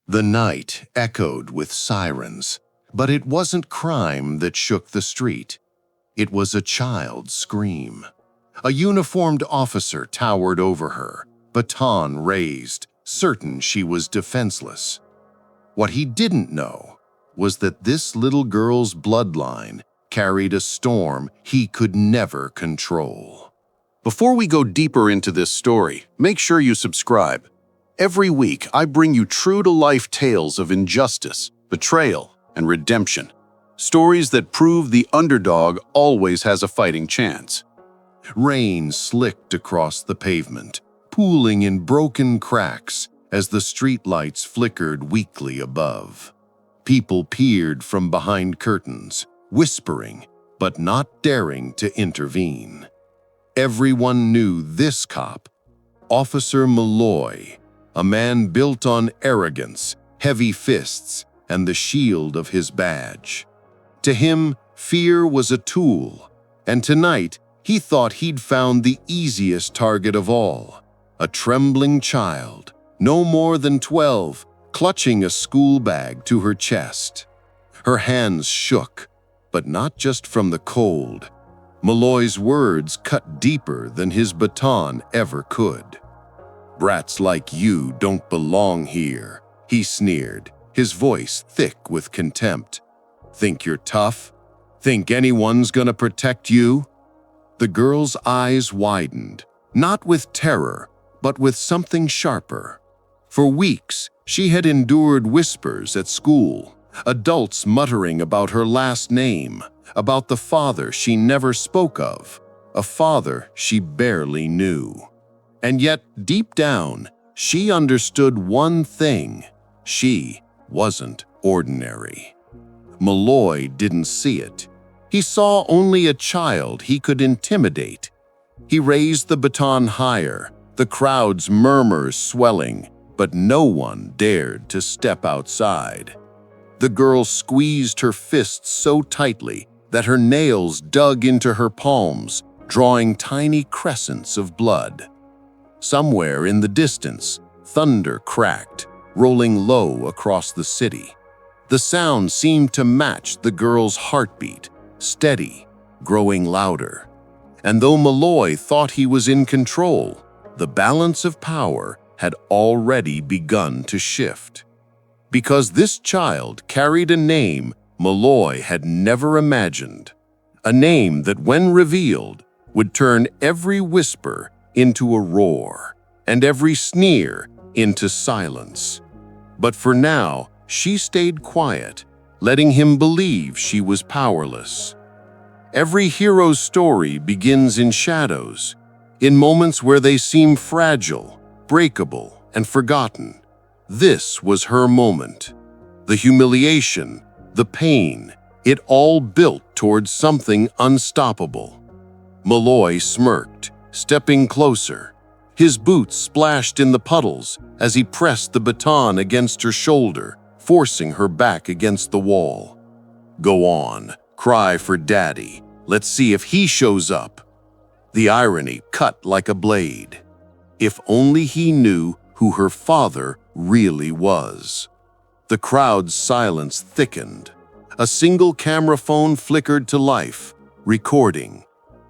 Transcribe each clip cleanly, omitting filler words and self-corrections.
The night echoed with sirens, but it wasn't crime that shook the street. It was a child's scream. A uniformed officer towered over her, baton raised, certain she was defenseless. What he didn't know was that this little girl's bloodline carried a storm he could never control. Before we go deeper into this story, make sure you subscribe. Every week, I bring you true-to-life tales of injustice, betrayal, and redemption. Stories that prove the underdog always has a fighting chance. Rain slicked across the pavement, pooling in broken cracks as the streetlights flickered weakly above. People peered from behind curtains, whispering, but not daring to intervene. Everyone knew this cop, Officer Malloy, a man built on arrogance, heavy fists, and the shield of his badge. To him, fear was a tool, and tonight he thought he'd found the easiest target of all, a trembling child, no more than 12, clutching a school bag to her chest. Her hands shook, but not just from the cold. Malloy's words cut deeper than his baton ever could. "Brats like you don't belong here," he sneered, his voice thick with contempt. "Think you're tough? Think anyone's gonna protect you?" The girl's eyes widened, not with terror, but with something sharper. For weeks, she had endured whispers at school, adults muttering about her last name, about the father she never spoke of, a father she barely knew. And yet, deep down, she understood one thing: she wasn't ordinary. Malloy didn't see it. He saw only a child he could intimidate. He raised the baton higher, the crowd's murmurs swelling, but no one dared to step outside. The girl squeezed her fists so tightly that her nails dug into her palms, drawing tiny crescents of blood. Somewhere in the distance, thunder cracked, rolling low across the city. The sound seemed to match the girl's heartbeat, steady, growing louder. And though Malloy thought he was in control, the balance of power had already begun to shift. Because this child carried a name Malloy had never imagined, a name that, when revealed, would turn every whisper into a roar and every sneer into silence. But for now, she stayed quiet, letting him believe she was powerless. Every hero's story begins in shadows, in moments where they seem fragile, breakable, and forgotten. This was her moment. The humiliation, the pain, it all built towards something unstoppable. Malloy smirked, stepping closer. His boots splashed in the puddles as he pressed the baton against her shoulder, forcing her back against the wall. "Go on, cry for Daddy. Let's see if he shows up." The irony cut like a blade. If only he knew who her father really was. The crowd's silence thickened. A single camera phone flickered to life, recording.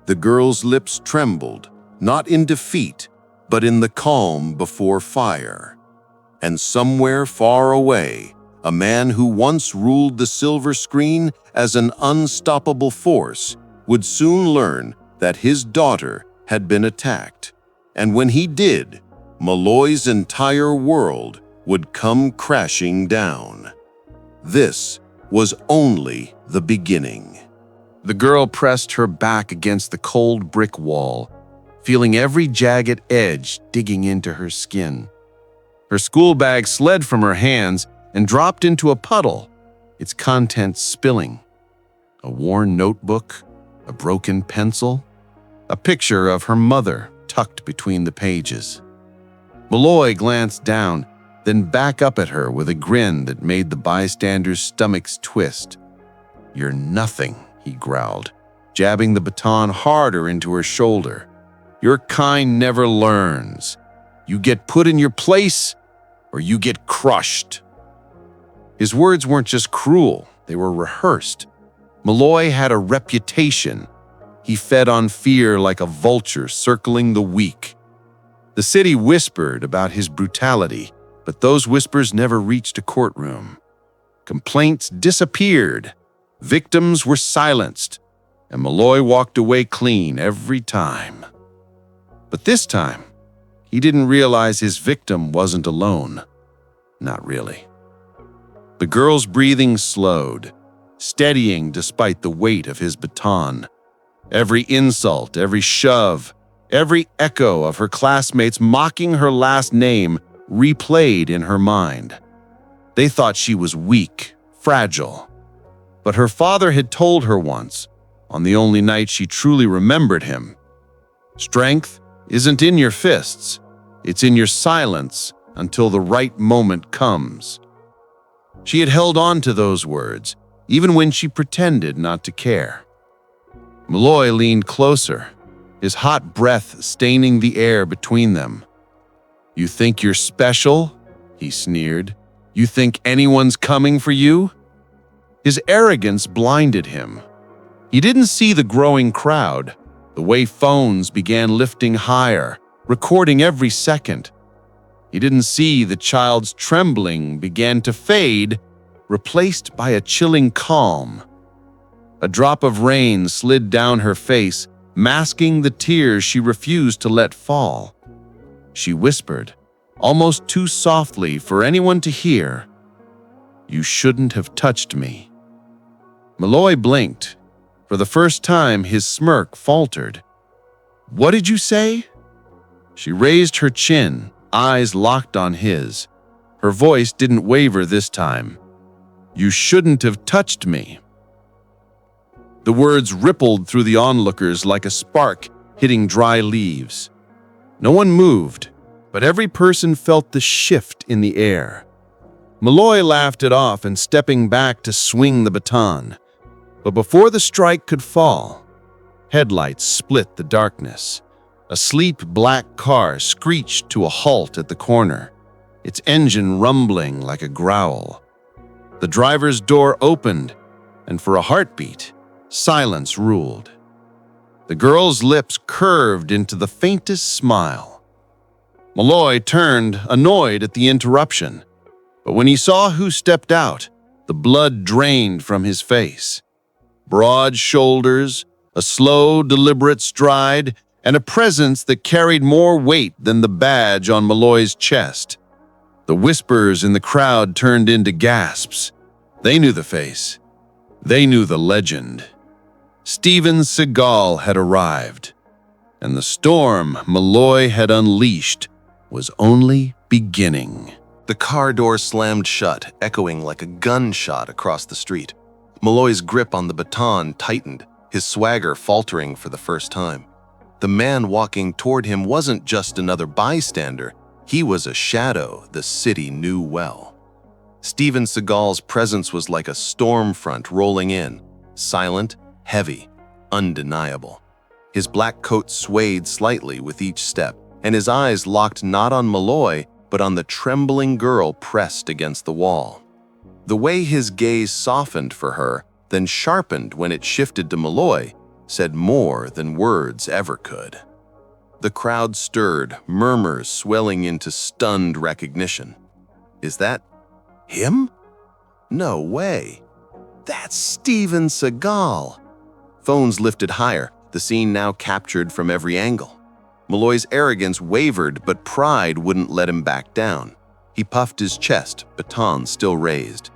The girl's lips trembled, not in defeat, but in the calm before fire. And somewhere far away, a man who once ruled the silver screen as an unstoppable force would soon learn that his daughter had been attacked. And when he did, Malloy's entire world would come crashing down. This was only the beginning. The girl pressed her back against the cold brick wall, feeling every jagged edge digging into her skin. Her school bag slid from her hands and dropped into a puddle, its contents spilling. A worn notebook, a broken pencil, a picture of her mother tucked between the pages. Malloy glanced down, then back up at her with a grin that made the bystanders' stomachs twist. "You're nothing," he growled, jabbing the baton harder into her shoulder. "Your kind never learns. You get put in your place, or you get crushed." His words weren't just cruel, they were rehearsed. Malloy had a reputation. He fed on fear like a vulture circling the weak. The city whispered about his brutality, but those whispers never reached a courtroom. Complaints disappeared. Victims were silenced, and Malloy walked away clean every time. But this time, he didn't realize his victim wasn't alone. Not really. The girl's breathing slowed, steadying despite the weight of his baton. Every insult, every shove, every echo of her classmates mocking her last name replayed in her mind. They thought she was weak, fragile. But her father had told her once, on the only night she truly remembered him, "Strength isn't in your fists, it's in your silence until the right moment comes." She had held on to those words, even when she pretended not to care. Malloy leaned closer, his hot breath staining the air between them. "You think you're special?" he sneered. "You think anyone's coming for you?" His arrogance blinded him. He didn't see the growing crowd, the way phones began lifting higher, recording every second. He didn't see the child's trembling began to fade, replaced by a chilling calm. A drop of rain slid down her face, masking the tears she refused to let fall. She whispered, almost too softly for anyone to hear, "You shouldn't have touched me." Malloy blinked. For the first time, his smirk faltered. "What did you say?" She raised her chin, eyes locked on his. Her voice didn't waver this time. "You shouldn't have touched me." The words rippled through the onlookers like a spark hitting dry leaves. No one moved, but every person felt the shift in the air. Malloy laughed it off and stepping back to swing the baton. But before the strike could fall, headlights split the darkness. A sleek black car screeched to a halt at the corner, its engine rumbling like a growl. The driver's door opened, and for a heartbeat, silence ruled. The girl's lips curved into the faintest smile. Malloy turned, annoyed at the interruption. But when he saw who stepped out, the blood drained from his face. Broad shoulders, a slow, deliberate stride, and a presence that carried more weight than the badge on Malloy's chest. The whispers in the crowd turned into gasps. They knew the face. They knew the legend. Steven Seagal had arrived, and the storm Malloy had unleashed was only beginning. The car door slammed shut, echoing like a gunshot across the street. Malloy's grip on the baton tightened, his swagger faltering for the first time. The man walking toward him wasn't just another bystander. He was a shadow the city knew well. Steven Seagal's presence was like a storm front rolling in, silent, heavy, undeniable. His black coat swayed slightly with each step, and his eyes locked not on Malloy, but on the trembling girl pressed against the wall. The way his gaze softened for her, then sharpened when it shifted to Malloy, said more than words ever could. The crowd stirred, murmurs swelling into stunned recognition. Is that him? No way. That's Steven Seagal. Phones lifted higher, the scene now captured from every angle. Malloy's arrogance wavered, but pride wouldn't let him back down. He puffed his chest, baton still raised.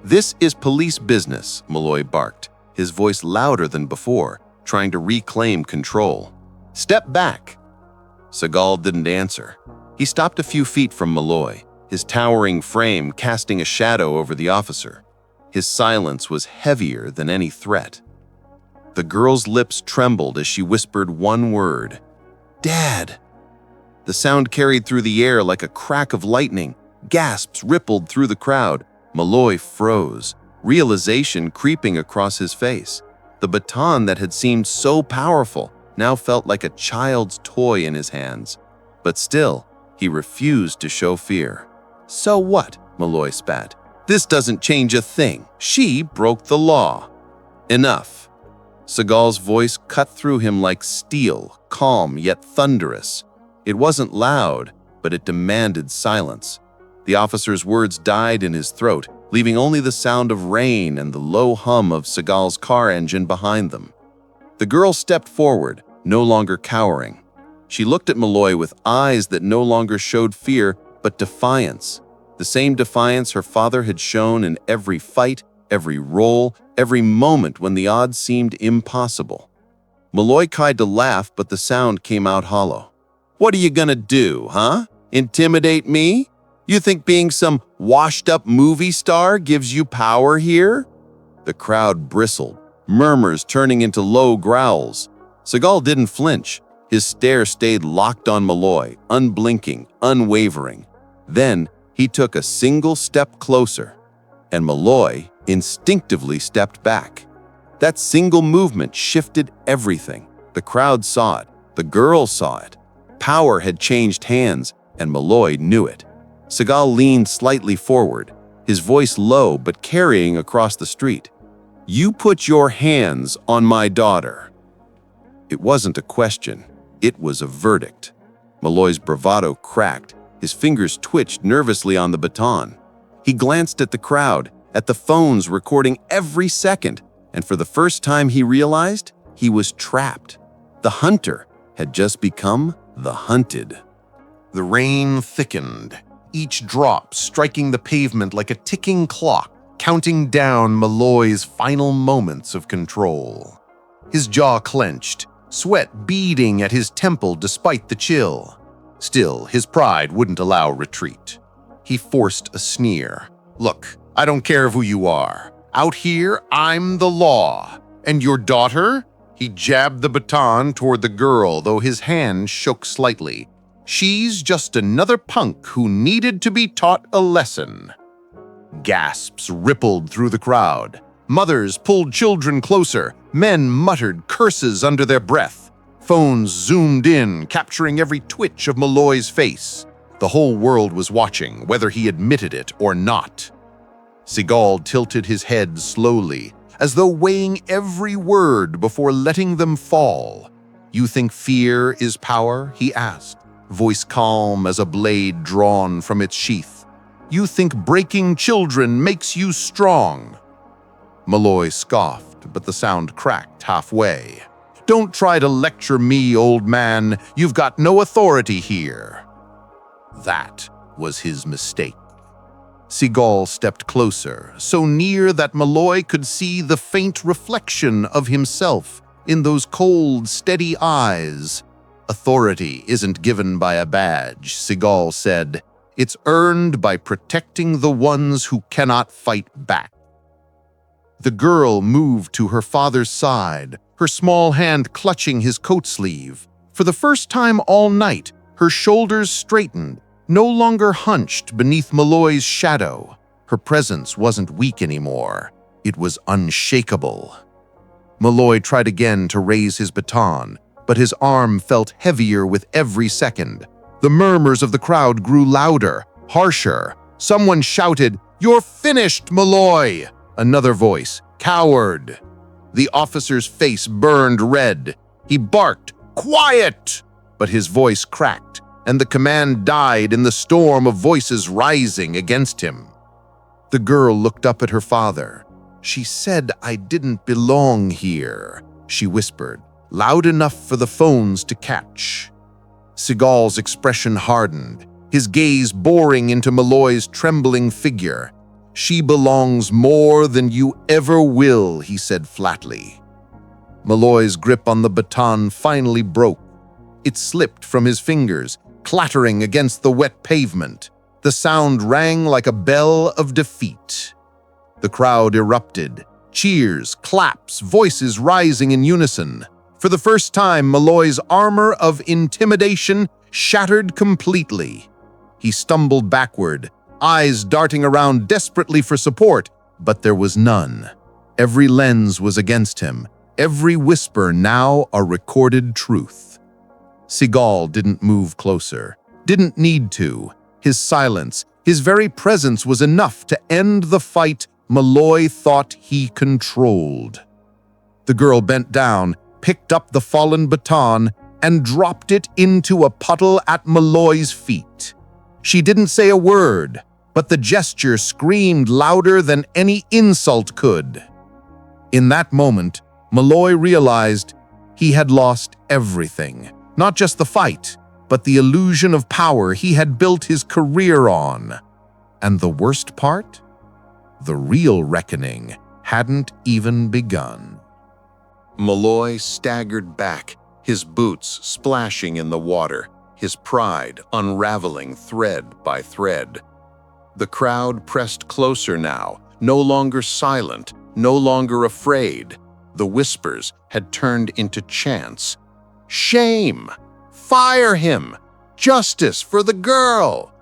"This is police business," Malloy barked, his voice louder than before, trying to reclaim control. "Step back." Seagal didn't answer. He stopped a few feet from Malloy, his towering frame casting a shadow over the officer. His silence was heavier than any threat. The girl's lips trembled as she whispered one word, "Dad." The sound carried through the air like a crack of lightning. Gasps rippled through the crowd. Malloy froze, realization creeping across his face. The baton that had seemed so powerful now felt like a child's toy in his hands. But still, he refused to show fear. "So what?" Malloy spat. This doesn't change a thing. She broke the law. Enough. Seagal's voice cut through him like steel, calm yet thunderous. It wasn't loud, but it demanded silence. The officer's words died in his throat, leaving only the sound of rain and the low hum of Seagal's car engine behind them. The girl stepped forward, no longer cowering. She looked at Malloy with eyes that no longer showed fear, but defiance. The same defiance her father had shown in every fight, every role, every moment when the odds seemed impossible. Malloy tried to laugh, but the sound came out hollow. "What are you gonna do, huh? Intimidate me? You think being some washed-up movie star gives you power here?" The crowd bristled, murmurs turning into low growls. Seagal didn't flinch. His stare stayed locked on Malloy, unblinking, unwavering. Then he took a single step closer, and Malloy instinctively stepped back. That single movement shifted everything. The crowd saw it. The girl saw it. Power had changed hands, and Malloy knew it. Seagal leaned slightly forward, his voice low but carrying across the street. "You put your hands on my daughter." It wasn't a question. It was a verdict. Malloy's bravado cracked. His fingers twitched nervously on the baton. He glanced at the crowd, at the phones recording every second, and for the first time he realized he was trapped. The hunter had just become the hunted. The rain thickened, each drop striking the pavement like a ticking clock, counting down Malloy's final moments of control. His jaw clenched, sweat beading at his temple despite the chill. Still, his pride wouldn't allow retreat. He forced a sneer. "Look, I don't care who you are. Out here, I'm the law. And your daughter?" He jabbed the baton toward the girl, though his hand shook slightly. "She's just another punk who needed to be taught a lesson." Gasps rippled through the crowd. Mothers pulled children closer. Men muttered curses under their breath. Phones zoomed in, capturing every twitch of Malloy's face. The whole world was watching, whether he admitted it or not. Seagal tilted his head slowly, as though weighing every word before letting them fall. "You think fear is power?" he asked, voice calm as a blade drawn from its sheath. "You think breaking children makes you strong?" Malloy scoffed, but the sound cracked halfway. "Don't try to lecture me, old man. You've got no authority here." That was his mistake. Seagal stepped closer, so near that Malloy could see the faint reflection of himself in those cold, steady eyes. "Authority isn't given by a badge," Seagal said. "It's earned by protecting the ones who cannot fight back." The girl moved to her father's side, her small hand clutching his coat sleeve. For the first time all night, her shoulders straightened, no longer hunched beneath Malloy's shadow. Her presence wasn't weak anymore. It was unshakable. Malloy tried again to raise his baton, but his arm felt heavier with every second. The murmurs of the crowd grew louder, harsher. Someone shouted, "You're finished, Malloy!" Another voice, "Coward!" The officer's face burned red. He barked, "Quiet!" But his voice cracked, and the command died in the storm of voices rising against him. The girl looked up at her father. "She said I didn't belong here," she whispered, loud enough for the phones to catch. Seagal's expression hardened, his gaze boring into Malloy's trembling figure. "She belongs more than you ever will," he said flatly. Malloy's grip on the baton finally broke. It slipped from his fingers, clattering against the wet pavement. The sound rang like a bell of defeat. The crowd erupted. Cheers, claps, voices rising in unison. For the first time, Malloy's armor of intimidation shattered completely. He stumbled backward, eyes darting around desperately for support, but there was none. Every lens was against him, every whisper now a recorded truth. Seagal didn't move closer, didn't need to. His silence, His very presence was enough to end the fight Malloy thought he controlled. The girl bent down, picked up the fallen baton, and dropped it into a puddle at Malloy's feet. She didn't say a word, but the gesture screamed louder than any insult could. In that moment, Malloy realized he had lost everything. Not just the fight, but the illusion of power he had built his career on. And the worst part? The real reckoning hadn't even begun. Malloy staggered back, his boots splashing in the water, his pride unraveling thread by thread. The crowd pressed closer now, no longer silent, no longer afraid. The whispers had turned into chants. Shame! Fire him! Justice for the girl!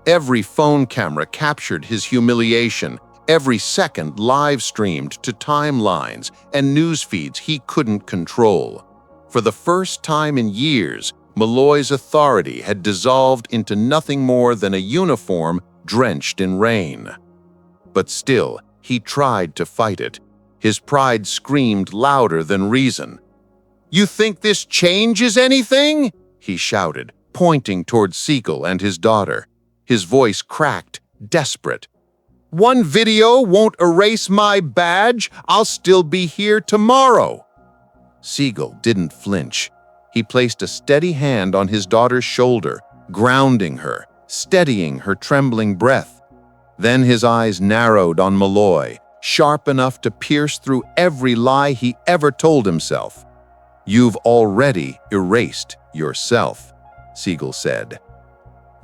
Every phone camera captured his humiliation, every second live-streamed to timelines and news feeds he couldn't control. For the first time in years, Malloy's authority had dissolved into nothing more than a uniform drenched in rain. But still, he tried to fight it. His pride screamed louder than reason. "You think this changes anything?" he shouted, pointing toward Seagal and his daughter. His voice cracked, desperate. "One video won't erase my badge. I'll still be here tomorrow." Seagal didn't flinch. He placed a steady hand on his daughter's shoulder, grounding her, steadying her trembling breath. Then his eyes narrowed on Malloy, sharp enough to pierce through every lie he ever told himself. "You've already erased yourself," Seagal said.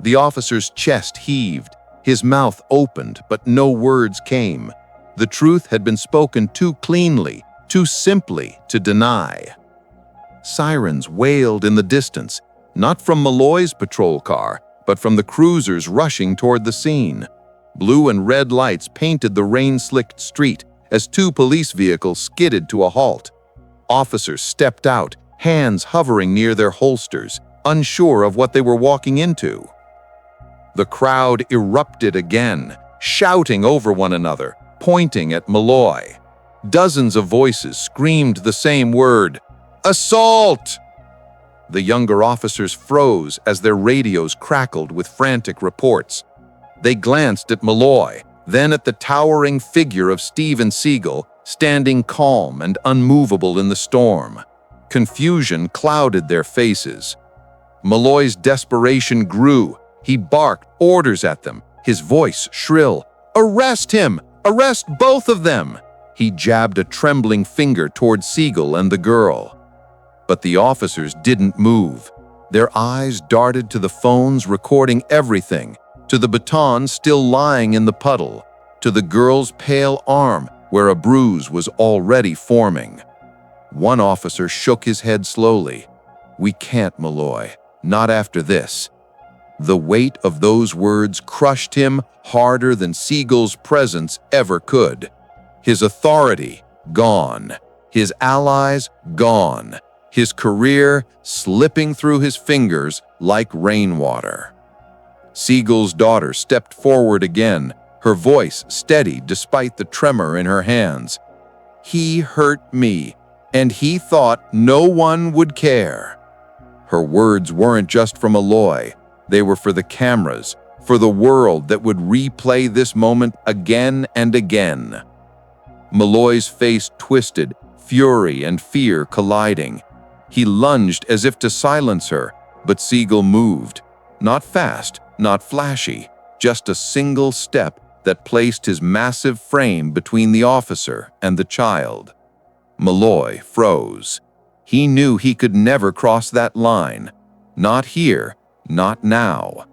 The officer's chest heaved, his mouth opened, but no words came. The truth had been spoken too cleanly, too simply to deny. Sirens wailed in the distance, not from Malloy's patrol car, but from the cruisers rushing toward the scene. Blue and red lights painted the rain-slicked street as two police vehicles skidded to a halt. Officers stepped out, hands hovering near their holsters, unsure of what they were walking into. The crowd erupted again, shouting over one another, pointing at Malloy. Dozens of voices screamed the same word, "Assault!" The younger officers froze as their radios crackled with frantic reports. They glanced at Malloy, then at the towering figure of Steven Seagal, standing calm and unmovable in the storm. Confusion clouded their faces. Malloy's desperation grew. He barked orders at them, his voice shrill. "Arrest him! Arrest both of them!" He jabbed a trembling finger toward Seagal and the girl. But the officers didn't move. Their eyes darted to the phones recording everything, to the baton still lying in the puddle, to the girl's pale arm where a bruise was already forming. One officer shook his head slowly. "We can't, Malloy. Not after this." The weight of those words crushed him harder than Seagal's presence ever could. His authority gone. His allies gone. His career slipping through his fingers like rainwater. Seagal's daughter stepped forward again, her voice steady despite the tremor in her hands. "He hurt me, and he thought no one would care." Her words weren't just from Malloy. They were for the cameras, for the world that would replay this moment again and again. Malloy's face twisted, fury and fear colliding. He lunged as if to silence her, but Seagal moved. Not fast, not flashy, just a single step that placed his massive frame between the officer and the child. Malloy froze. He knew he could never cross that line. Not here, not now.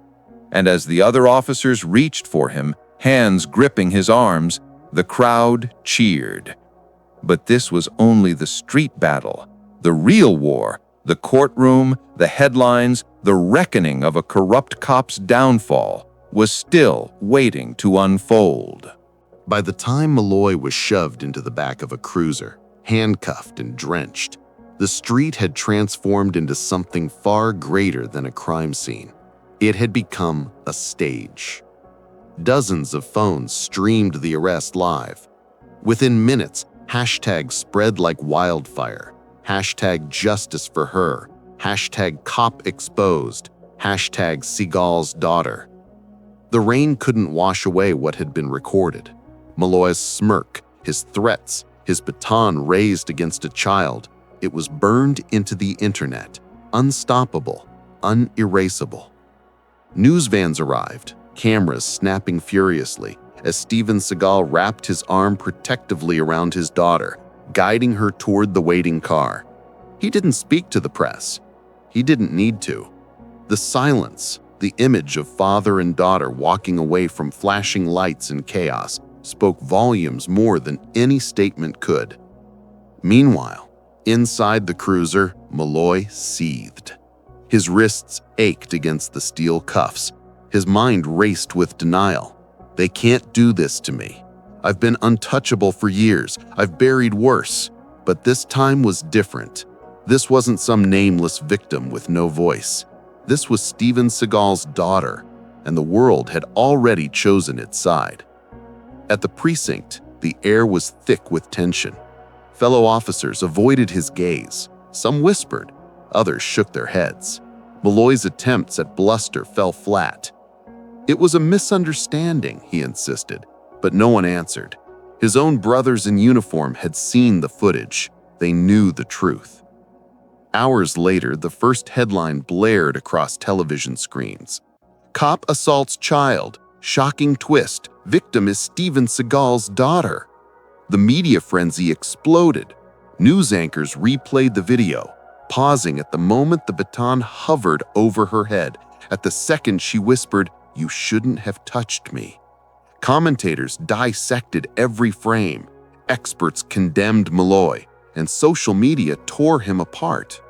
And as the other officers reached for him, hands gripping his arms, the crowd cheered. But this was only the street battle. The real war, the courtroom, the headlines, the reckoning of a corrupt cop's downfall, was still waiting to unfold. By the time Malloy was shoved into the back of a cruiser, handcuffed and drenched, the street had transformed into something far greater than a crime scene. It had become a stage. Dozens of phones streamed the arrest live. Within minutes, hashtags spread like wildfire. Hashtag justice for her. Hashtag cop exposed. Hashtag Seagal's daughter. The rain couldn't wash away what had been recorded. Malloy's smirk, his threats, his baton raised against a child. It was burned into the internet, unstoppable, unerasable. News vans arrived, cameras snapping furiously, as Steven Seagal wrapped his arm protectively around his daughter, guiding her toward the waiting car. He didn't speak to the press. He didn't need to. The silence, the image of father and daughter walking away from flashing lights and chaos, spoke volumes more than any statement could. Meanwhile, inside the cruiser, Malloy seethed. His wrists ached against the steel cuffs. His mind raced with denial. They can't do this to me. I've been untouchable for years. I've buried worse. But this time was different. This wasn't some nameless victim with no voice. This was Steven Seagal's daughter, and the world had already chosen its side. At the precinct, the air was thick with tension. Fellow officers avoided his gaze. Some whispered, others shook their heads. Malloy's attempts at bluster fell flat. It was a misunderstanding, he insisted, but no one answered. His own brothers in uniform had seen the footage. They knew the truth. Hours later, the first headline blared across television screens. Cop assaults child. Shocking twist. Victim is Steven Seagal's daughter. The media frenzy exploded. News anchors replayed the video, pausing at the moment the baton hovered over her head, at the second she whispered, "You shouldn't have touched me." Commentators dissected every frame. Experts condemned Malloy, and social media tore him apart.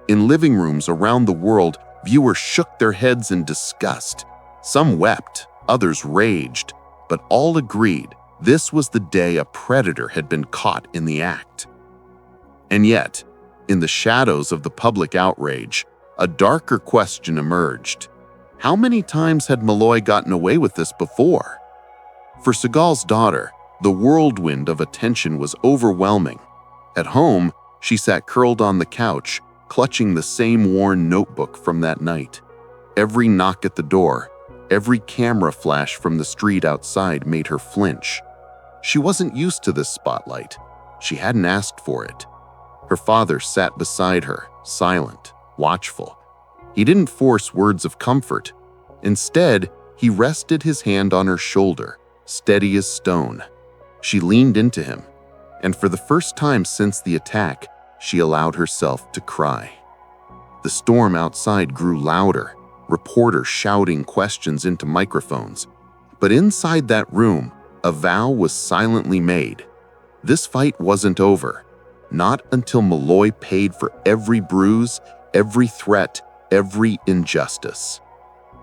In living rooms around the world, viewers shook their heads in disgust. Some wept, others raged, but all agreed this was the day a predator had been caught in the act. And yet, in the shadows of the public outrage, a darker question emerged. How many times had Malloy gotten away with this before? For Seagal's daughter, the whirlwind of attention was overwhelming. At home, she sat curled on the couch, clutching the same worn notebook from that night. Every knock at the door, every camera flash from the street outside made her flinch. She wasn't used to this spotlight. She hadn't asked for it. Her father sat beside her, silent, watchful. He didn't force words of comfort. Instead, he rested his hand on her shoulder, steady as stone. She leaned into him, and for the first time since the attack, she allowed herself to cry. The storm outside grew louder, reporters shouting questions into microphones. But inside that room, a vow was silently made. This fight wasn't over, not until Malloy paid for every bruise, every threat, every injustice.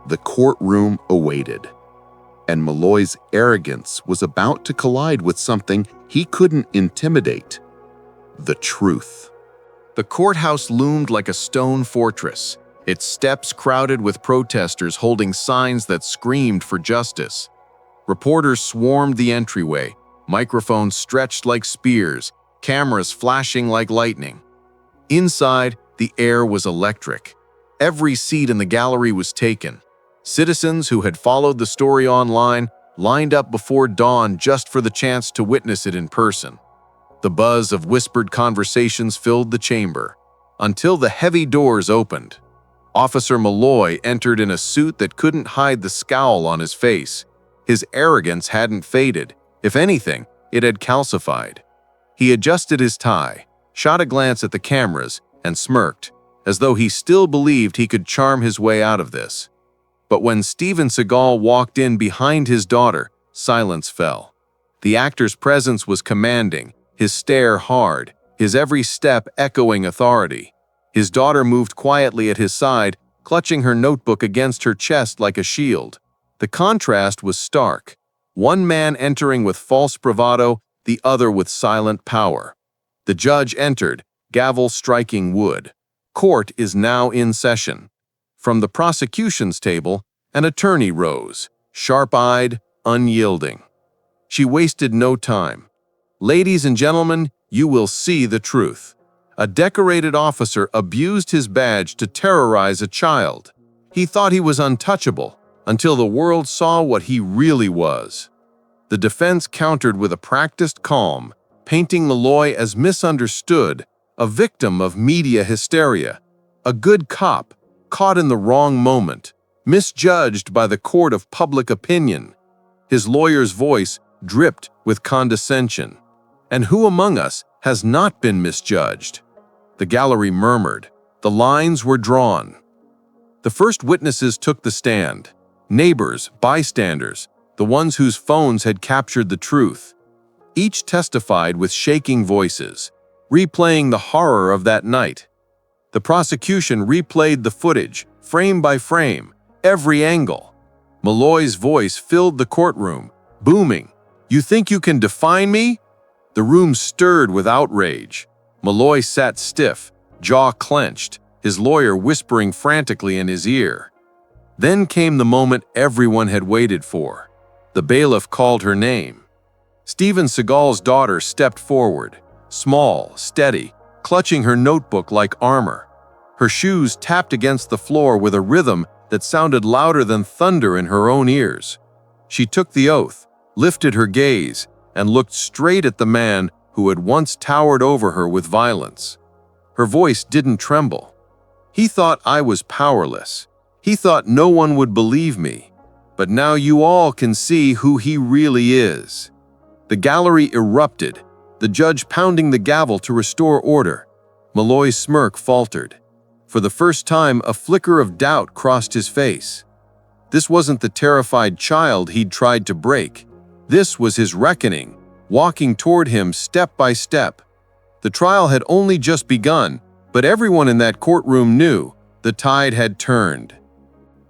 The courtroom awaited, and Malloy's arrogance was about to collide with something he couldn't intimidate: the truth. The courthouse loomed like a stone fortress, its steps crowded with protesters holding signs that screamed for justice. Reporters swarmed the entryway, microphones stretched like spears, cameras flashing like lightning. Inside, the air was electric. Every seat in the gallery was taken. Citizens who had followed the story online lined up before dawn just for the chance to witness it in person. The buzz of whispered conversations filled the chamber, until the heavy doors opened. Officer Malloy entered in a suit that couldn't hide the scowl on his face. His arrogance hadn't faded. If anything, it had calcified. He adjusted his tie, shot a glance at the cameras, and smirked, as though he still believed he could charm his way out of this. But when Steven Seagal walked in behind his daughter, silence fell. The actor's presence was commanding, his stare hard, his every step echoing authority. His daughter moved quietly at his side, clutching her notebook against her chest like a shield. The contrast was stark. One man entering with false bravado, the other with silent power. The judge entered, gavel striking wood. Court is now in session. From the prosecution's table, an attorney rose, sharp-eyed, unyielding. She wasted no time. "Ladies and gentlemen, you will see the truth. A decorated officer abused his badge to terrorize a child. He thought he was untouchable until the world saw what he really was." The defense countered with a practiced calm, painting Malloy as misunderstood, a victim of media hysteria, a good cop caught in the wrong moment, misjudged by the court of public opinion. His lawyer's voice dripped with condescension. "And who among us has not been misjudged?" The gallery murmured. The lines were drawn. The first witnesses took the stand. Neighbors, bystanders, the ones whose phones had captured the truth. Each testified with shaking voices, replaying the horror of that night. The prosecution replayed the footage, frame by frame, every angle. Malloy's voice filled the courtroom, booming. "You think you can define me?" The room stirred with outrage. Malloy sat stiff, jaw clenched, his lawyer whispering frantically in his ear. Then came the moment everyone had waited for. The bailiff called her name. Steven Seagal's daughter stepped forward, small, steady, clutching her notebook like armor. Her shoes tapped against the floor with a rhythm that sounded louder than thunder in her own ears. She took the oath, lifted her gaze, and looked straight at the man who had once towered over her with violence. Her voice didn't tremble. "He thought I was powerless. He thought no one would believe me. But now you all can see who he really is." The gallery erupted, the judge pounding the gavel to restore order. Malloy's smirk faltered. For the first time, a flicker of doubt crossed his face. This wasn't the terrified child he'd tried to break. This was his reckoning, walking toward him step by step. The trial had only just begun, but everyone in that courtroom knew the tide had turned.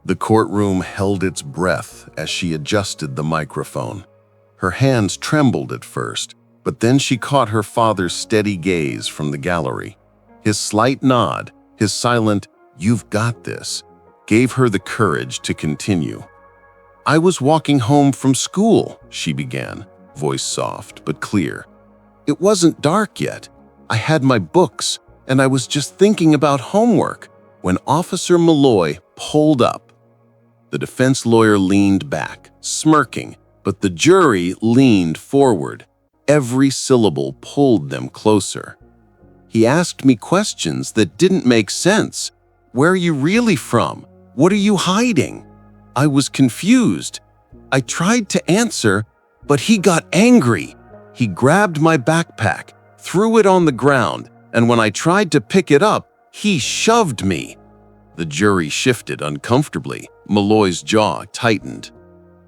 The courtroom held its breath as she adjusted the microphone. Her hands trembled at first, but then she caught her father's steady gaze from the gallery. His slight nod, his silent, "You've got this," gave her the courage to continue. "I was walking home from school," she began, voice soft but clear. "It wasn't dark yet. I had my books, and I was just thinking about homework when Officer Malloy pulled up." The defense lawyer leaned back, smirking, but the jury leaned forward. Every syllable pulled them closer. "He asked me questions that didn't make sense. Where are you really from? What are you hiding?" I was confused. I tried to answer, but he got angry. He grabbed my backpack, threw it on the ground, and when I tried to pick it up, he shoved me. The jury shifted uncomfortably. Malloy's jaw tightened.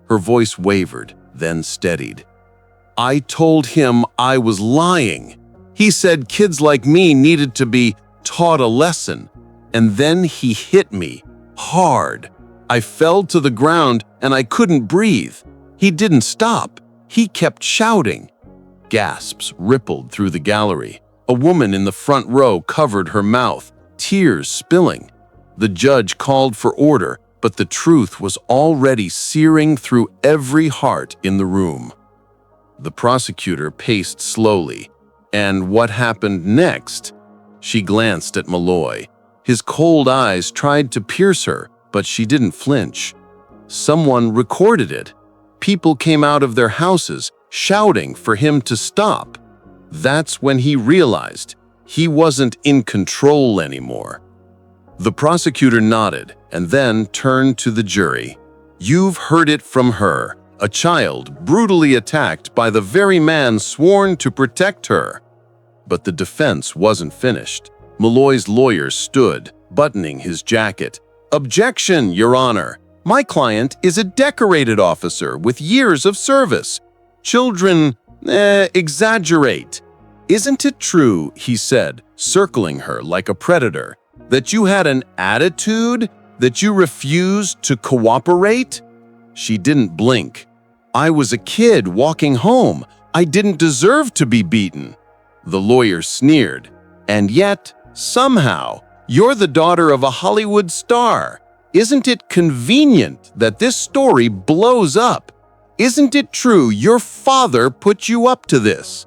Her voice wavered, then steadied. "I told him I was lying. He said kids like me needed to be taught a lesson, and then he hit me hard. I fell to the ground and I couldn't breathe. He didn't stop. He kept shouting." Gasps rippled through the gallery. A woman in the front row covered her mouth, tears spilling. The judge called for order, but the truth was already searing through every heart in the room. The prosecutor paced slowly. "And what happened next?" She glanced at Malloy. His cold eyes tried to pierce her, but she didn't flinch. "Someone recorded it. People came out of their houses, shouting for him to stop. That's when he realized he wasn't in control anymore." The prosecutor nodded and then turned to the jury. "You've heard it from her, a child brutally attacked by the very man sworn to protect her." But the defense wasn't finished. Malloy's lawyer stood, buttoning his jacket. "Objection, Your Honor. My client is a decorated officer with years of service. Children, exaggerate. Isn't it true," he said, circling her like a predator, "that you had an attitude, that you refused to cooperate?" She didn't blink. "I was a kid walking home. I didn't deserve to be beaten." The lawyer sneered. "And yet, somehow, you're the daughter of a Hollywood star. Isn't it convenient that this story blows up? Isn't it true your father put you up to this?"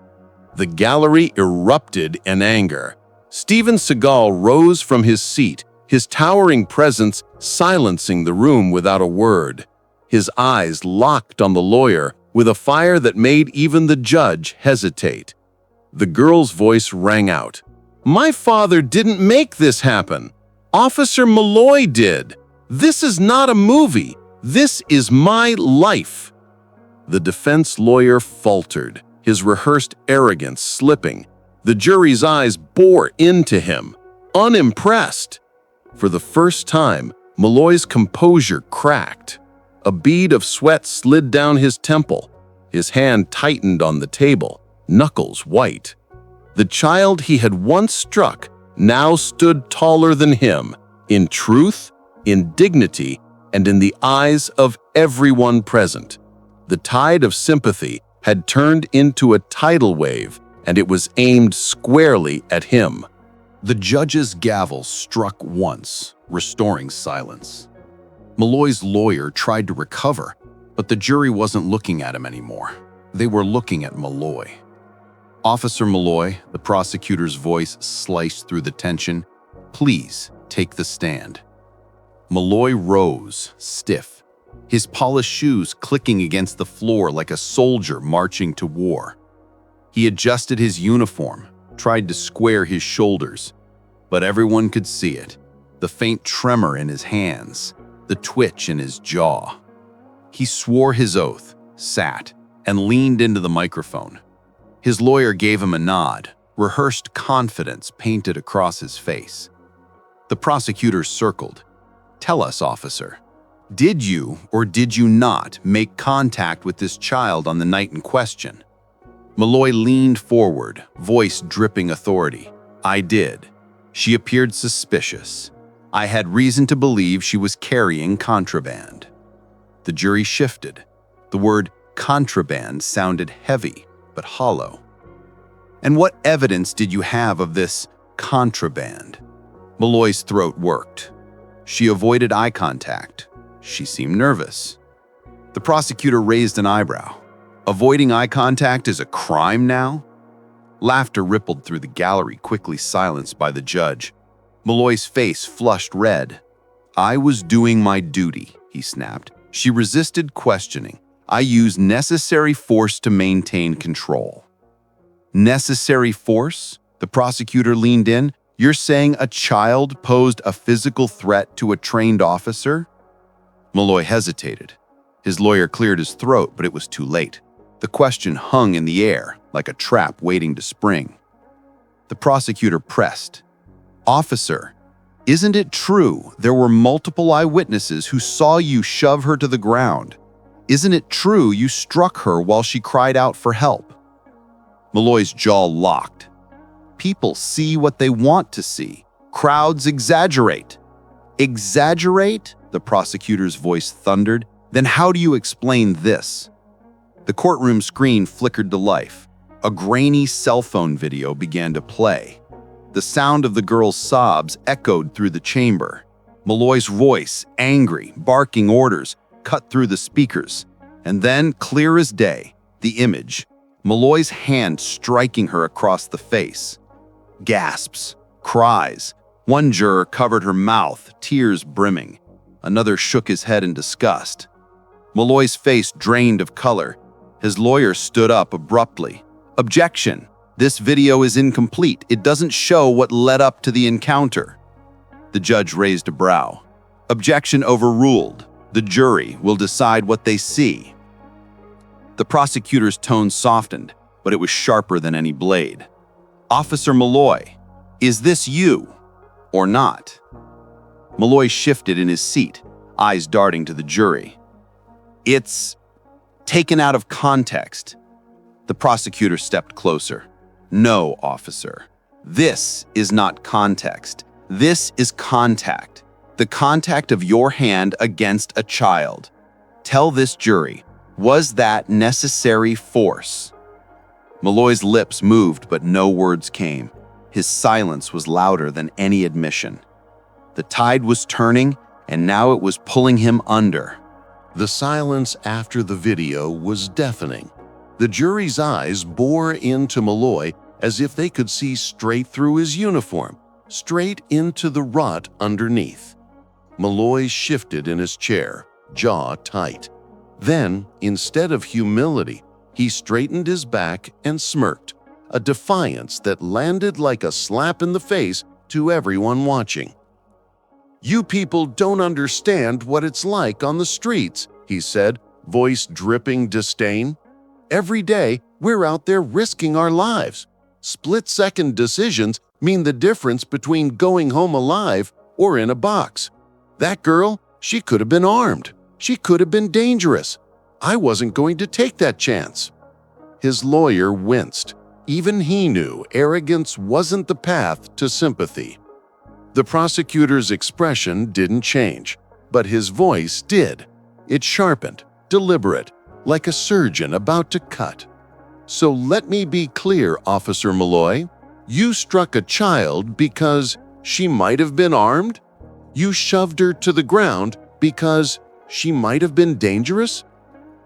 The gallery erupted in anger. Steven Seagal rose from his seat, his towering presence silencing the room without a word. His eyes locked on the lawyer with a fire that made even the judge hesitate. The girl's voice rang out. "My father didn't make this happen. Officer Malloy did. This is not a movie. This is my life." The defense lawyer faltered, his rehearsed arrogance slipping. The jury's eyes bore into him, unimpressed. For the first time, Malloy's composure cracked. A bead of sweat slid down his temple. His hand tightened on the table, knuckles white. The child he had once struck now stood taller than him, in truth, in dignity, and in the eyes of everyone present. The tide of sympathy had turned into a tidal wave, and it was aimed squarely at him. The judge's gavel struck once, restoring silence. Malloy's lawyer tried to recover, but the jury wasn't looking at him anymore. They were looking at Malloy. "Officer Malloy," the prosecutor's voice sliced through the tension, "please take the stand." Malloy rose, stiff, his polished shoes clicking against the floor like a soldier marching to war. He adjusted his uniform, tried to square his shoulders, but everyone could see it. The faint tremor in his hands, the twitch in his jaw. He swore his oath, sat, and leaned into the microphone. His lawyer gave him a nod, rehearsed confidence painted across his face. The prosecutor circled. "Tell us, officer, did you or did you not make contact with this child on the night in question?" Malloy leaned forward, voice dripping authority. "I did. She appeared suspicious. I had reason to believe she was carrying contraband." The jury shifted. The word contraband sounded heavy, but hollow. "And what evidence did you have of this contraband?" Malloy's throat worked. She avoided eye contact. She seemed nervous. The prosecutor raised an eyebrow. "Avoiding eye contact is a crime now?" Laughter rippled through the gallery, quickly silenced by the judge. Malloy's face flushed red. "I was doing my duty," he snapped. She resisted questioning. "I used necessary force to maintain control." "Necessary force?" The prosecutor leaned in. "You're saying a child posed a physical threat to a trained officer?" Malloy hesitated. His lawyer cleared his throat, but it was too late. The question hung in the air, like a trap waiting to spring. The prosecutor pressed. "Officer, isn't it true there were multiple eyewitnesses who saw you shove her to the ground? Isn't it true you struck her while she cried out for help?" Malloy's jaw locked. "People see what they want to see. Crowds exaggerate." "Exaggerate?" the prosecutor's voice thundered. "Then how do you explain this?" The courtroom screen flickered to life. A grainy cell phone video began to play. The sound of the girl's sobs echoed through the chamber. Malloy's voice, angry, barking orders, cut through the speakers. And then, clear as day, the image. Malloy's hand striking her across the face. Gasps, cries. One juror covered her mouth, tears brimming. Another shook his head in disgust. Malloy's face drained of color. His lawyer stood up abruptly. "Objection! This video is incomplete. It doesn't show what led up to the encounter." The judge raised a brow. "Objection overruled. The jury will decide what they see." The prosecutor's tone softened, but it was sharper than any blade. "Officer Malloy, is this you or not?" Malloy shifted in his seat, eyes darting to the jury. "It's taken out of context." The prosecutor stepped closer. "No, officer. This is not context. This is contact. The contact of your hand against a child. Tell this jury, was that necessary force?" Malloy's lips moved, but no words came. His silence was louder than any admission. The tide was turning, and now it was pulling him under. The silence after the video was deafening. The jury's eyes bore into Malloy as if they could see straight through his uniform, straight into the rot underneath. Malloy shifted in his chair, jaw tight. Then, instead of humility, he straightened his back and smirked, a defiance that landed like a slap in the face to everyone watching. "You people don't understand what it's like on the streets," he said, voice dripping disdain. "Every day, we're out there risking our lives. Split-second decisions mean the difference between going home alive or in a box. That girl, she could have been armed. She could have been dangerous. I wasn't going to take that chance." His lawyer winced. Even he knew arrogance wasn't the path to sympathy. The prosecutor's expression didn't change, but his voice did. It sharpened, deliberate, like a surgeon about to cut. "So let me be clear, Officer Malloy. You struck a child because she might have been armed? You shoved her to the ground because she might have been dangerous?"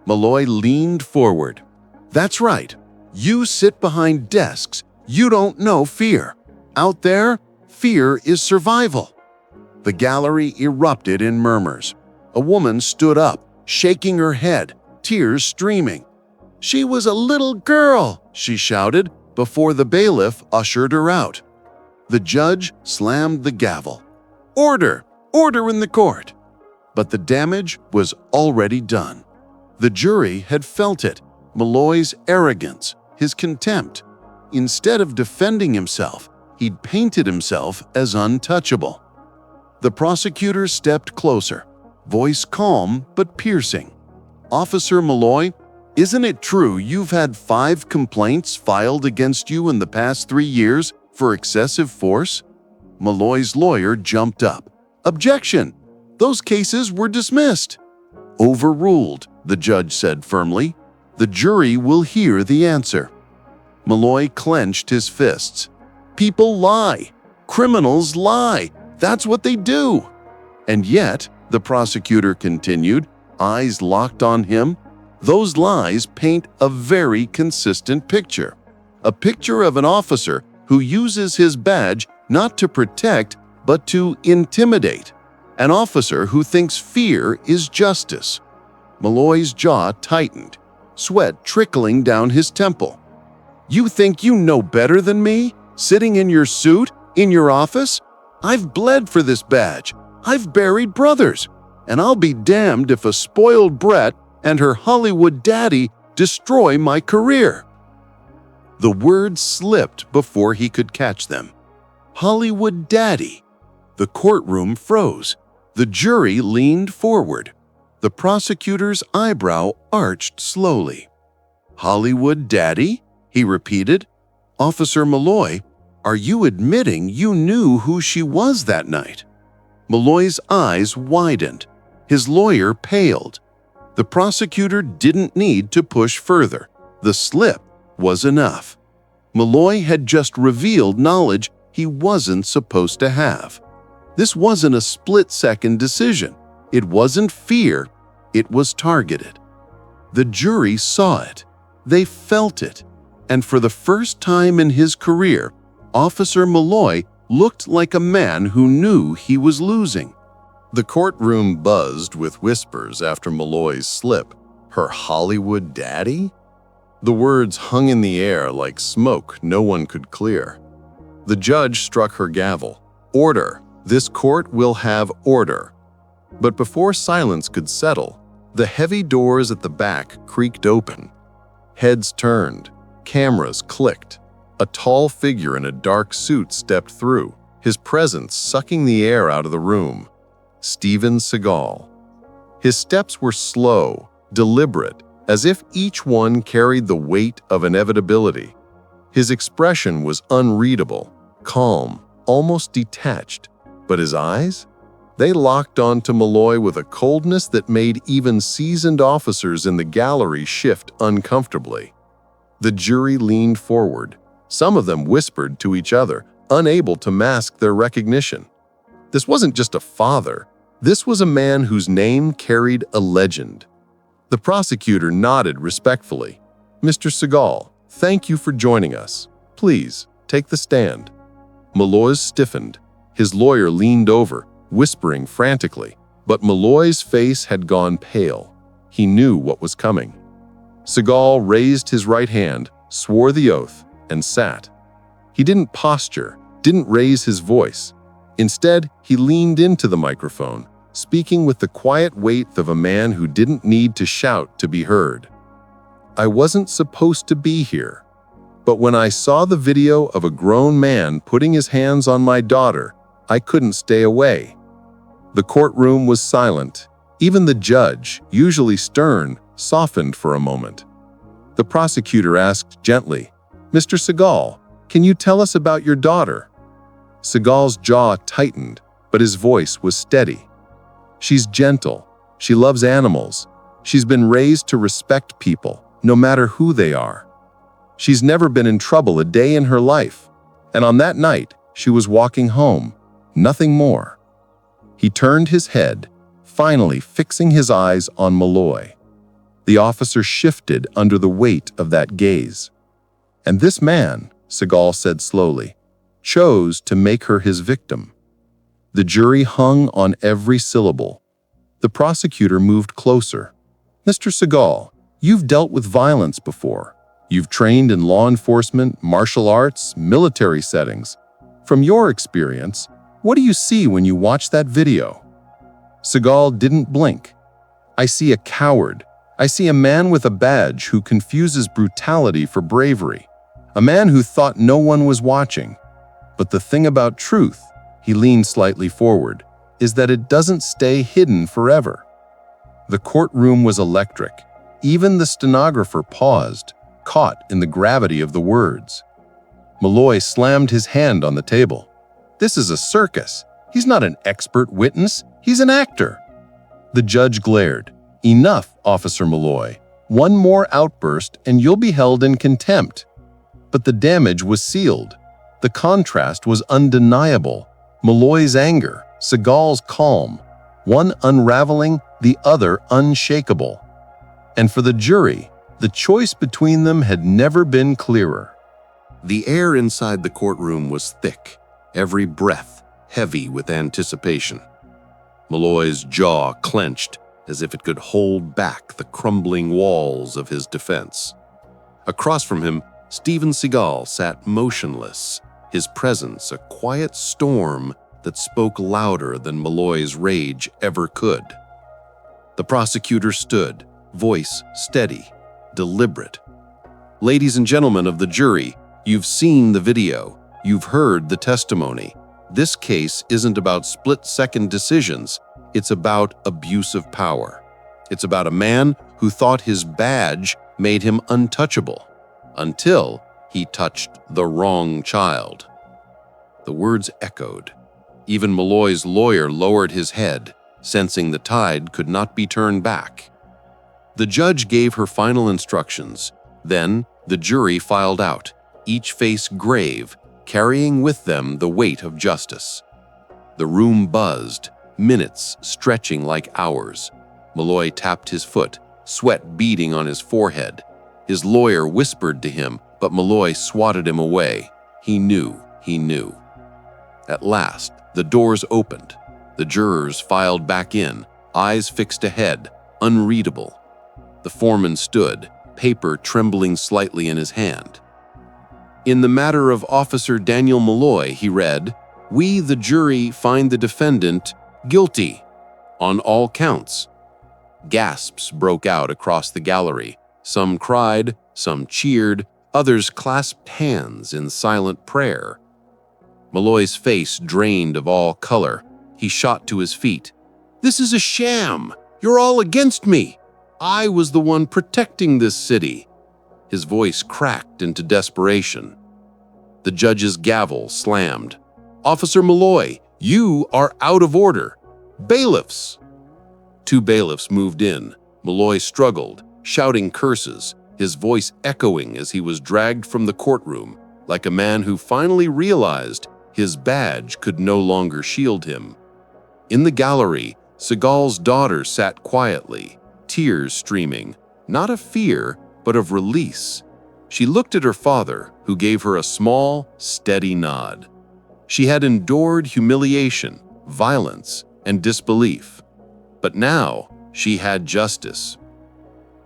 Malloy leaned forward. "That's right. You sit behind desks. You don't know fear. Out there, fear is survival." The gallery erupted in murmurs. A woman stood up, shaking her head, tears streaming. "She was a little girl," she shouted before the bailiff ushered her out. The judge slammed the gavel. "Order! Order in the court!" But the damage was already done. The jury had felt it, Malloy's arrogance, his contempt. Instead of defending himself, he'd painted himself as untouchable. The prosecutor stepped closer, voice calm but piercing. "Officer Malloy, isn't it true you've had 5 complaints filed against you in the past 3 years for excessive force?" Malloy's lawyer jumped up. "Objection! Those cases were dismissed." "Overruled," the judge said firmly. "The jury will hear the answer." Malloy clenched his fists. "People lie. Criminals lie. That's what they do." "And yet," the prosecutor continued, eyes locked on him, "those lies paint a very consistent picture. A picture of an officer who uses his badge not to protect, but to intimidate. An officer who thinks fear is justice." Malloy's jaw tightened, sweat trickling down his temple. "You think you know better than me? Sitting in your suit, in your office? I've bled for this badge. I've buried brothers. And I'll be damned if a spoiled brat and her Hollywood daddy destroy my career." The words slipped before he could catch them. Hollywood daddy. The courtroom froze. The jury leaned forward. The prosecutor's eyebrow arched slowly. "Hollywood daddy?" he repeated. "Officer Malloy, are you admitting you knew who she was that night?" Malloy's eyes widened. His lawyer paled. The prosecutor didn't need to push further. The slip was enough. Malloy had just revealed knowledge he wasn't supposed to have. This wasn't a split-second decision. It wasn't fear. It was targeted. The jury saw it. They felt it. And for the first time in his career, Officer Malloy looked like a man who knew he was losing. The courtroom buzzed with whispers after Malloy's slip. Her Hollywood daddy? The words hung in the air like smoke no one could clear. The judge struck her gavel. "Order! This court will have order." But before silence could settle, the heavy doors at the back creaked open. Heads turned. Cameras clicked. A tall figure in a dark suit stepped through, his presence sucking the air out of the room. Steven Seagal. His steps were slow, deliberate, as if each one carried the weight of inevitability. His expression was unreadable, calm, almost detached. But his eyes? They locked onto Malloy with a coldness that made even seasoned officers in the gallery shift uncomfortably. The jury leaned forward. Some of them whispered to each other, unable to mask their recognition. This wasn't just a father. This was a man whose name carried a legend. The prosecutor nodded respectfully. "Mr. Seagal, thank you for joining us. Please, take the stand." Malloy stiffened. His lawyer leaned over, whispering frantically. But Malloy's face had gone pale. He knew what was coming. Seagal raised his right hand, swore the oath, and sat. He didn't posture, didn't raise his voice. Instead, he leaned into the microphone, speaking with the quiet weight of a man who didn't need to shout to be heard. "I wasn't supposed to be here. But when I saw the video of a grown man putting his hands on my daughter, I couldn't stay away." The courtroom was silent. Even the judge, usually stern, softened for a moment. The prosecutor asked gently, "Mr. Seagal, can you tell us about your daughter?" Seagal's jaw tightened, but his voice was steady. "She's gentle. She loves animals. She's been raised to respect people, no matter who they are. She's never been in trouble a day in her life. And on that night, she was walking home. Nothing more." He turned his head, finally fixing his eyes on Malloy. The officer shifted under the weight of that gaze. "And this man," Seagal said slowly, "chose to make her his victim." The jury hung on every syllable. The prosecutor moved closer. "Mr. Seagal, you've dealt with violence before. You've trained in law enforcement, martial arts, military settings. From your experience, what do you see when you watch that video?" Seagal didn't blink. "I see a coward. I see a man with a badge who confuses brutality for bravery. A man who thought no one was watching. But the thing about truth," he leaned slightly forward, "is that it doesn't stay hidden forever." The courtroom was electric. Even the stenographer paused, caught in the gravity of the words. Malloy slammed his hand on the table. "This is a circus. He's not an expert witness. He's an actor." The judge glared. "Enough, Officer Malloy. One more outburst and you'll be held in contempt." But the damage was sealed. The contrast was undeniable. Malloy's anger, Seagal's calm. One unraveling, the other unshakable. And for the jury, the choice between them had never been clearer. The air inside the courtroom was thick, every breath heavy with anticipation. Malloy's jaw clenched as if it could hold back the crumbling walls of his defense. Across from him, Steven Seagal sat motionless, his presence a quiet storm that spoke louder than Malloy's rage ever could. The prosecutor stood, voice steady, deliberate. "Ladies and gentlemen of the jury, you've seen the video, you've heard the testimony. This case isn't about split-second decisions, it's about abuse of power. It's about a man who thought his badge made him untouchable, until he touched the wrong child." The words echoed. Even Malloy's lawyer lowered his head, sensing the tide could not be turned back. The judge gave her final instructions. Then the jury filed out, each face grave, carrying with them the weight of justice. The room buzzed, minutes stretching like hours. Malloy tapped his foot, sweat beading on his forehead. His lawyer whispered to him, but Malloy swatted him away. He knew. At last, the doors opened. The jurors filed back in, eyes fixed ahead, unreadable. The foreman stood, paper trembling slightly in his hand. "In the matter of Officer Daniel Malloy," he read, "we, the jury, find the defendant guilty on all counts." Gasps broke out across the gallery. Some cried, some cheered, others clasped hands in silent prayer. Malloy's face drained of all color. He shot to his feet. "This is a sham! You're all against me! I was the one protecting this city!" His voice cracked into desperation. The judge's gavel slammed. "Officer Malloy, you are out of order! Bailiffs!" 2 bailiffs moved in. Malloy struggled, shouting curses, his voice echoing as he was dragged from the courtroom, like a man who finally realized his badge could no longer shield him. In the gallery, Seagal's daughter sat quietly, tears streaming, not of fear, but of release. She looked at her father, who gave her a small, steady nod. She had endured humiliation, violence, and disbelief. But now she had justice.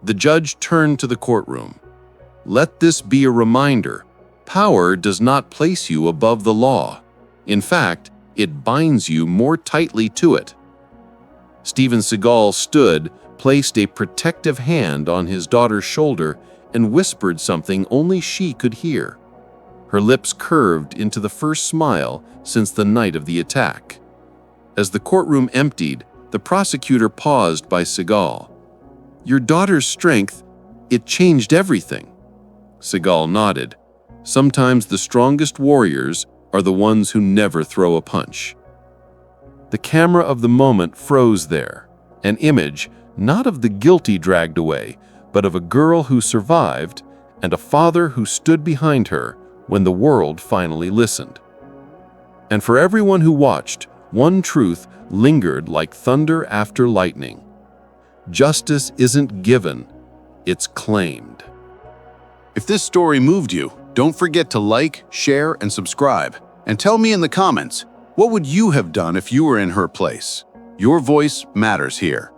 The judge turned to the courtroom. Let this be a reminder. Power does not place you above the law. In fact, it binds you more tightly to it. Steven Seagal stood, placed a protective hand on his daughter's shoulder, and whispered something only she could hear. Her lips curved into the first smile since the night of the attack. As the courtroom emptied, the prosecutor paused by Seagal. Your daughter's strength, it changed everything. Seagal nodded. Sometimes the strongest warriors are the ones who never throw a punch. The camera of the moment froze there, an image not of the guilty dragged away, but of a girl who survived and a father who stood behind her when the world finally listened. And for everyone who watched, one truth lingered like thunder after lightning. Justice isn't given, it's claimed. If this story moved you, don't forget to like, share, and subscribe. And tell me in the comments, what would you have done if you were in her place? Your voice matters here.